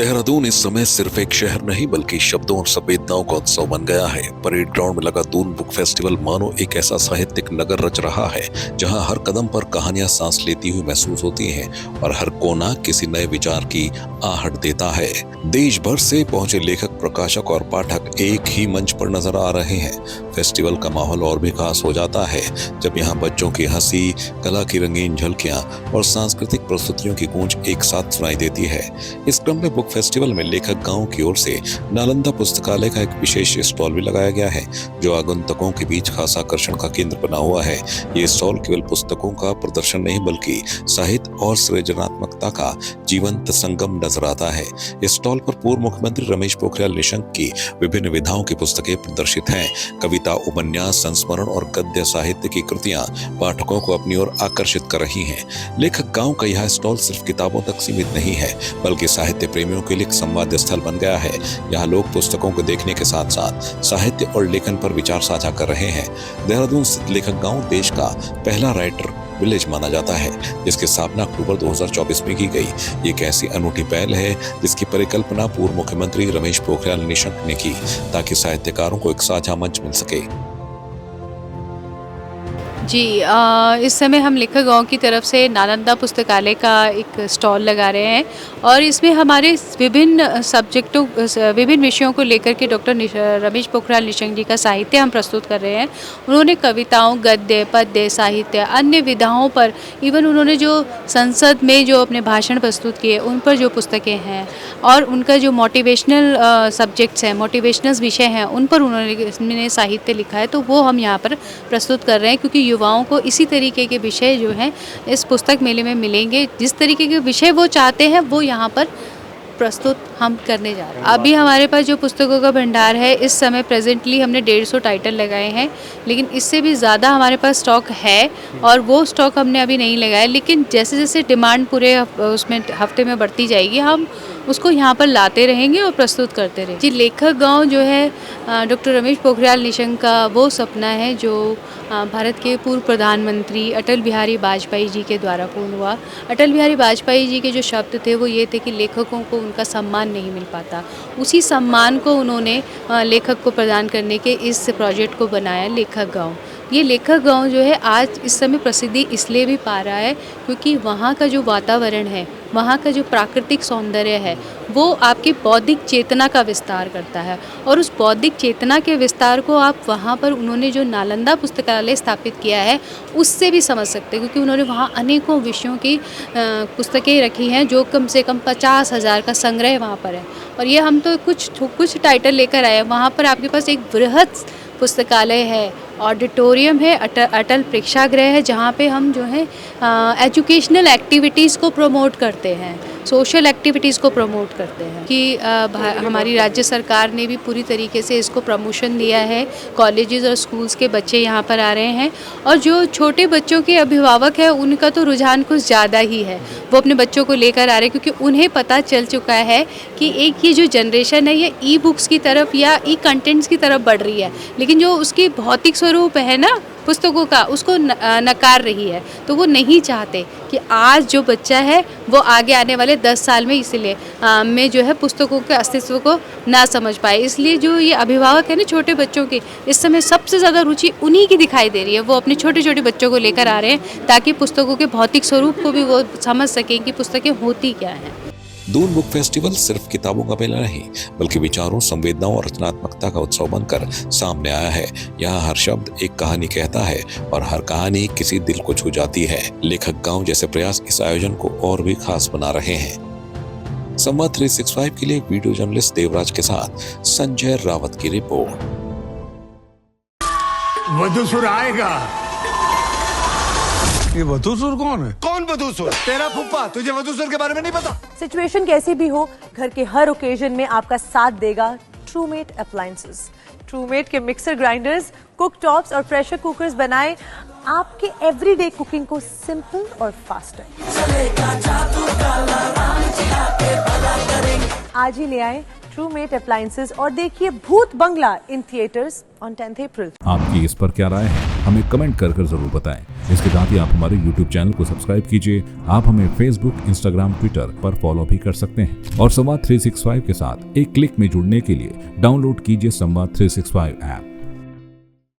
देहरादून इस समय सिर्फ एक शहर नहीं बल्कि शब्दों और संवेदनाओं का उत्सव बन गया है। परेड ग्राउंड में लगा दून बुक फेस्टिवल मानो एक ऐसा साहित्यिक नगर रच रहा है जहां हर कदम पर कहानियां सांस लेती हुई महसूस होती हैं और हर कोना किसी नए विचार की आहट देता है। देश भर से पहुंचे लेखक, प्रकाशक और पाठक एक ही मंच पर नजर आ रहे हैं। फेस्टिवल का माहौल और भी खास हो जाता है जब यहाँ बच्चों की हंसी, कला की रंगीन झलकियां और सांस्कृतिक प्रस्तुतियों की गूंज एक साथ सुनाई देती है। इस क्रम में बुक फेस्टिवल में लेखक गांव की ओर से नालंदा पुस्तकालय का एक विशेष स्टॉल भी लगाया गया है जो आगंतुकों के बीच खास आकर्षण का केंद्र बना हुआ है। ये स्टॉल केवल पुस्तकों का प्रदर्शन नहीं बल्कि साहित्य और सृजनात्मकता का जीवंत संगम नजर आता है। इस स्टॉल पर पूर्व मुख्यमंत्री रमेश पोखरियाल निशंक की विभिन्न विधाओं की पुस्तकें प्रदर्शित हैं। कविता, उपन्यास, संस्मरण और गद्य साहित्य की कृतियां पाठकों को अपनी ओर आकर्षित कर रही हैं। लेखक गांव का यह स्टॉल सिर्फ किताबों तक सीमित नहीं है बल्कि साहित्य प्रेमियों के लिए एक संवाद स्थल बन गया है। यहाँ लोग पुस्तकों को देखने के साथ साथ साहित्य और लेखन पर विचार साझा कर रहे हैं। देहरादून स्थित लेखक गांव देश का पहला राइटर विलेज माना जाता है जिसकी स्थापना अक्टूबर 2024 में की गई। ये एक ऐसी अनूठी पहल है जिसकी परिकल्पना पूर्व मुख्यमंत्री रमेश पोखरियाल निशंक ने की ताकि साहित्यकारों को एक साझा मंच मिल सके। जी, इस समय हम लेखक गांव की तरफ से नालंदा पुस्तकालय का एक स्टॉल लगा रहे हैं और इसमें हमारे विभिन्न विषयों को लेकर के डॉक्टर रमेश पोखरियाल निशंक जी का साहित्य हम प्रस्तुत कर रहे हैं। उन्होंने कविताओं, गद्य, पद्य, साहित्य, अन्य विधाओं पर, इवन उन्होंने जो संसद में जो अपने भाषण प्रस्तुत किए उन पर जो पुस्तकें हैं और उनका जो मोटिवेशनल सब्जेक्ट्स हैं, मोटिवेशनल विषय हैं, उन पर उन्होंने साहित्य लिखा है। तो वो हम यहाँ पर प्रस्तुत कर रहे हैं क्योंकि युवाओं को इसी तरीके के विषय जो हैं इस पुस्तक मेले में मिलेंगे। जिस तरीके के विषय वो चाहते हैं वो यहाँ पर प्रस्तुत हम करने जा रहे हैं। अभी हमारे पास जो पुस्तकों का भंडार है इस समय प्रेजेंटली हमने 150 टाइटल लगाए हैं, लेकिन इससे भी ज़्यादा हमारे पास स्टॉक है और वो स्टॉक हमने अभी नहीं लगाया। लेकिन जैसे जैसे डिमांड पूरे उसमें हफ्ते में बढ़ती जाएगी हम उसको यहाँ पर लाते रहेंगे और प्रस्तुत करते रहेंगे। जी, लेखक गांव जो है डॉक्टर रमेश पोखरियाल निशंक का वो सपना है जो भारत के पूर्व प्रधानमंत्री अटल बिहारी वाजपेयी जी के द्वारा पूर्ण हुआ। अटल बिहारी वाजपेयी जी के जो शब्द थे वो ये थे कि लेखकों को उनका सम्मान नहीं मिल पाता। उसी सम्मान को उन्होंने लेखक को प्रदान करने के इस प्रोजेक्ट को बनाया लेखक गाँव। ये लेखक गांव जो है आज इस समय प्रसिद्धि इसलिए भी पा रहा है क्योंकि वहाँ का जो वातावरण है, वहाँ का जो प्राकृतिक सौंदर्य है वो आपकी बौद्धिक चेतना का विस्तार करता है और उस बौद्धिक चेतना के विस्तार को आप वहाँ पर उन्होंने जो नालंदा पुस्तकालय स्थापित किया है उससे भी समझ सकते हैं क्योंकि उन्होंने वहाँ अनेकों विषयों की पुस्तकें रखी हैं जो कम से कम 50,000 का संग्रह वहाँ पर है। और ये हम तो कुछ टाइटल लेकर आए हैं। वहाँ पर आपके पास एक बृहद पुस्तकालय है, ऑडिटोरियम है, अटल प्रेक्षागृह है जहाँ पे हम जो है एजुकेशनल एक्टिविटीज़ को प्रमोट करते हैं, सोशल एक्टिविटीज़ को प्रमोट करते हैं कि हमारी राज्य सरकार ने भी पूरी तरीके से इसको प्रमोशन दिया है। कॉलेजेस और स्कूल्स के बच्चे यहाँ पर आ रहे हैं और जो छोटे बच्चों के अभिभावक हैं उनका तो रुझान कुछ ज़्यादा ही है। वो अपने बच्चों को लेकर आ रहे हैं क्योंकि उन्हें पता चल चुका है कि एक ये जो जनरेशन है ये ई बुक्स की तरफ या ई कंटेंट्स की तरफ बढ़ रही है, लेकिन जो उसकी भौतिक स्वरूप है ना पुस्तकों का उसको नकार रही है। तो वो नहीं चाहते कि आज जो बच्चा है वो आगे आने वाले 10 साल में इसलिए में जो है पुस्तकों के अस्तित्व को ना समझ पाए। इसलिए जो ये अभिभावक है ना छोटे बच्चों के, इस समय सबसे ज़्यादा रुचि उन्हीं की दिखाई दे रही है। वो अपने छोटे छोटे बच्चों को लेकर आ रहे हैं ताकि पुस्तकों के भौतिक स्वरूप को भी वो समझ सकें कि पुस्तकें होती क्या हैं। दून बुक फेस्टिवल सिर्फ किताबों का मेला नहीं बल्कि विचारों, संवेदनाओं और रचनात्मकता का उत्सव बनकर सामने आया है। यहाँ हर शब्द एक कहानी कहता है और हर कहानी किसी दिल को छू जाती है। लेखक गांव जैसे प्रयास इस आयोजन को और भी खास बना रहे हैं। संवाद 365 के लिए वीडियो जर्नलिस्ट देवराज के साथ संजय रावत की रिपोर्ट। वधूसुर आएगा। ये वधूसुर कौन है? कौन वधूसुर? तेरा फूफा। तुझे वधूसुर के बारे में नहीं पता? सिचुएशन कैसी भी हो, घर के हर ओकेजन में आपका साथ देगा ट्रूमेट अप्लायंसेस। ट्रूमेट के मिक्सर ग्राइंडर्स, कुक टॉप्स और प्रेशर कुकर्स बनाए आपके एवरीडे कुकिंग को सिंपल और फास्टर। आज ही ले आए ट्रूमेट अप्लायंसेज और देखिए भूत बंगला इन थिएटर्स ऑन 10th अप्रैल। आपकी इस पर क्या राय है, हमें कमेंट कर जरूर बताएं। इसके साथ ही आप हमारे YouTube चैनल को सब्सक्राइब कीजिए। आप हमें Facebook, Instagram, Twitter पर फॉलो भी कर सकते हैं और संवाद 365 के साथ एक क्लिक में जुड़ने के लिए डाउनलोड कीजिए संवाद 365 ऐप।